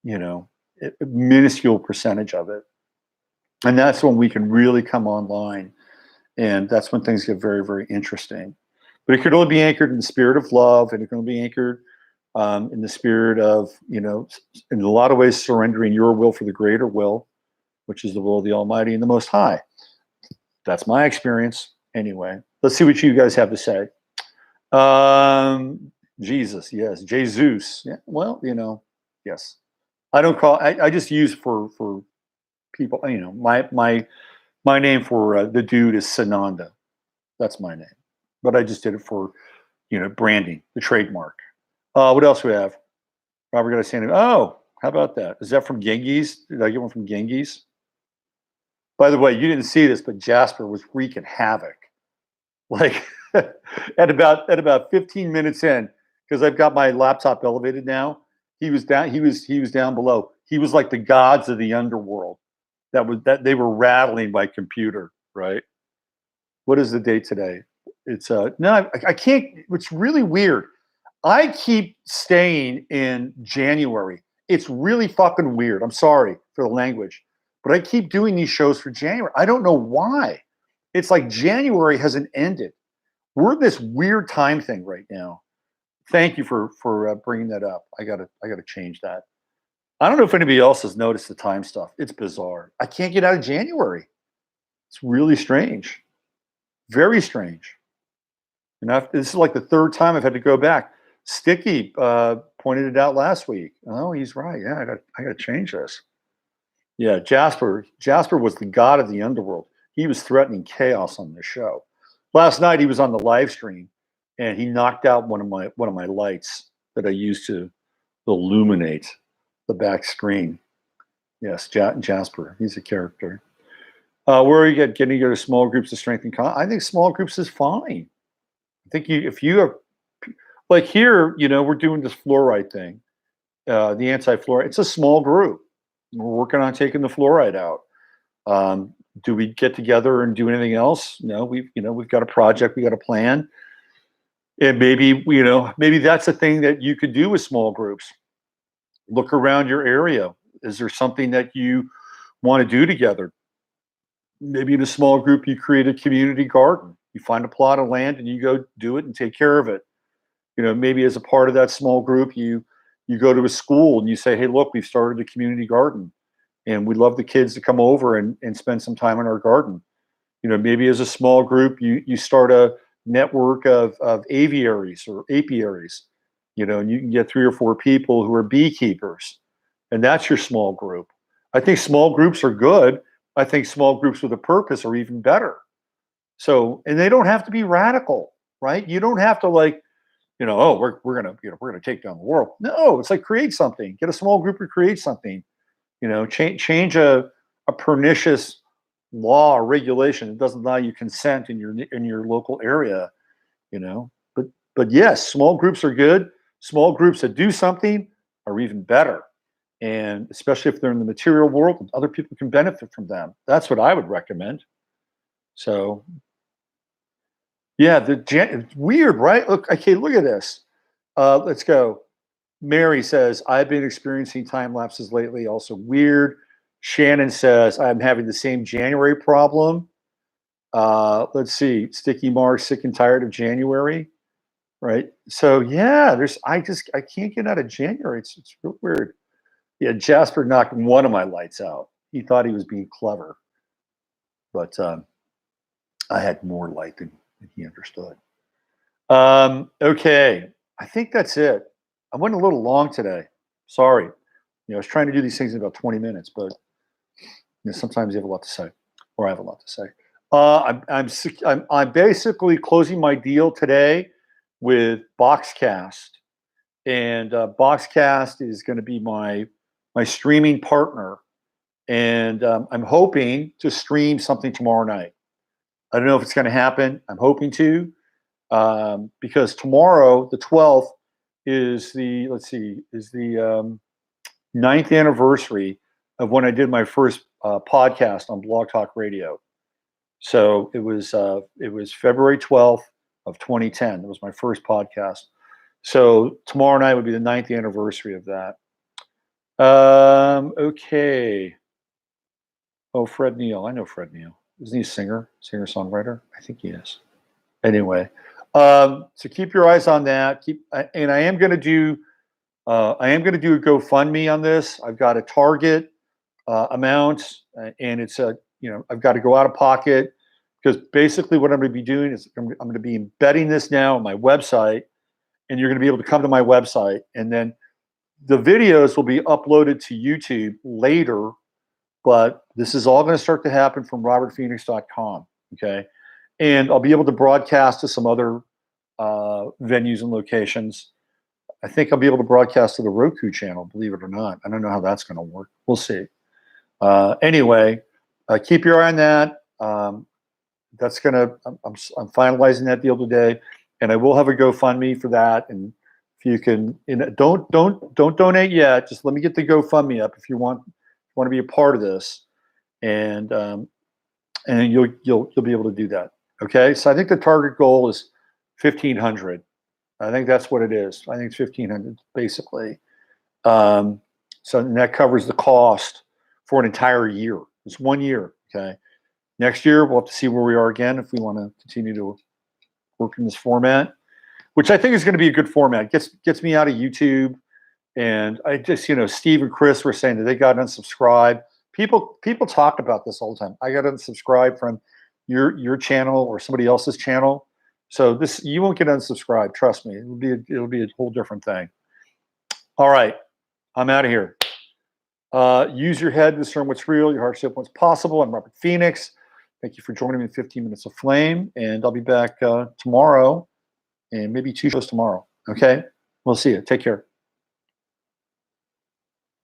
A: a minuscule percentage of it. And that's when we can really come online. And that's when things get very, very interesting. But it could only be anchored in the spirit of love, and it can only be anchored in the spirit of, in a lot of ways, surrendering your will for the greater will, which is the will of the Almighty and the Most High. That's my experience. Anyway, let's see what you guys have to say. Jesus, yes. Jesus. Yeah, well, yes. I just use for people, my name for the dude is Sananda. That's my name. But I just did it for, branding, the trademark. What else do we have? Robert got a saying. Oh, how about that? Is that from Genghis? Did I get one from Genghis? By the way, you didn't see this, but Jasper was wreaking havoc. Like at about 15 minutes in, because I've got my laptop elevated now. He was down. He was down below. He was like the gods of the underworld. That they were rattling by computer, right? What is the date today? It's no, I can't. It's really weird. I keep staying in January. It's really fucking weird. I'm sorry for the language, but I keep doing these shows for January. I don't know why. It's like January hasn't ended. We're in this weird time thing right now. Thank you for bringing that up. I gotta change that. I don't know if anybody else has noticed the time stuff. It's bizarre. I can't get out of January. It's really strange. Very strange. And this is like the third time I've had to go back. Sticky pointed it out last week. Oh, he's right. Yeah, I got to change this. Yeah, Jasper was the god of the underworld. He was threatening chaos on the show. Last night he was on the live stream, and he knocked out one of my lights that I used to illuminate the back screen. Yes, Jasper. He's a character. Where are you getting to go to small groups to strengthen? I think small groups is fine. I think if you have, like here, we're doing this fluoride thing, the anti-fluoride. It's a small group. We're working on taking the fluoride out. Do we get together and do anything else? No, we've got a project, we got a plan, and maybe that's a thing that you could do with small groups. Look around your area. Is there something that you want to do together? Maybe in a small group, you create a community garden. You find a plot of land and you go do it and take care of it. Maybe as a part of that small group, you go to a school and you say, hey, look, we've started a community garden and we'd love the kids to come over and spend some time in our garden. Maybe as a small group, you start a network of aviaries or apiaries, and you can get 3 or 4 people who are beekeepers, and that's your small group. I think small groups are good. I think small groups with a purpose are even better. So, and they don't have to be radical, right? You don't have to oh, we're gonna take down the world. No, it's like create something. Get a small group and create something. Change a pernicious law or regulation that doesn't allow you consent in your local area. But yes, small groups are good. Small groups that do something are even better. And especially if they're in the material world, other people can benefit from them. That's what I would recommend. So, yeah, it's weird, right? Look at this. Let's go. Mary says, I've been experiencing time lapses lately. Also weird. Shannon says, I'm having the same January problem. Let's see. Sticky Mark, sick and tired of January. Right. So yeah, I can't get out of January. It's real weird. Yeah, Jasper knocked one of my lights out. He thought he was being clever, but I had more light than he understood. Okay, I think that's it. I went a little long today. Sorry. I was trying to do these things in about 20 minutes, but sometimes you have a lot to say, or I have a lot to say. I'm basically closing my deal today with Boxcast, and Boxcast is going to be my streaming partner, and I'm hoping to stream something tomorrow night. I don't know if it's going to happen. I'm hoping to, because tomorrow, the 12th, is the 9th anniversary of when I did my first podcast on Blog Talk Radio. So it was February 12th of 2010. It was my first podcast. So tomorrow night would be the 9th anniversary of that. Okay. Oh, Fred Neil. I know Fred Neil. Isn't he a singer-songwriter? I think he is. Anyway, so keep your eyes on that. And I am going to do a GoFundMe on this. I've got a target amount, and it's I've got to go out of pocket, because basically what I'm going to be doing is I'm going to be embedding this now on my website, and you're going to be able to come to my website, and then the videos will be uploaded to YouTube later. But this is all going to start to happen from robertphoenix.com. Okay. And I'll be able to broadcast to some other venues and locations. I think I'll be able to broadcast to the Roku channel, believe it or not. I don't know how that's going to work. We'll see. Anyway, keep your eye on that. I'm finalizing that deal today, and I will have a GoFundMe for that. And if you can, don't donate yet. Just let me get the GoFundMe up if you want to be a part of this, and you'll be able to do that. Okay, so I think the target goal is 1,500. I think that's what it is. I think it's 1,500 basically. So that covers the cost for an entire year. It's 1 year. Okay. Next year we'll have to see where we are again if we want to continue to work in this format, which I think is going to be a good format. Gets me out of YouTube, and I just Steve and Chris were saying that they got unsubscribed. People talk about this all the time. I got unsubscribed from your channel or somebody else's channel. So this, you won't get unsubscribed. Trust me. It'll be a whole different thing. All right, I'm out of here. Use your head to discern what's real, your heart, what's possible. I'm Robert Phoenix. Thank you for joining me in 15 Minutes of Flame, and I'll be back tomorrow, and maybe 2 shows tomorrow. Okay, we'll see you. Take care.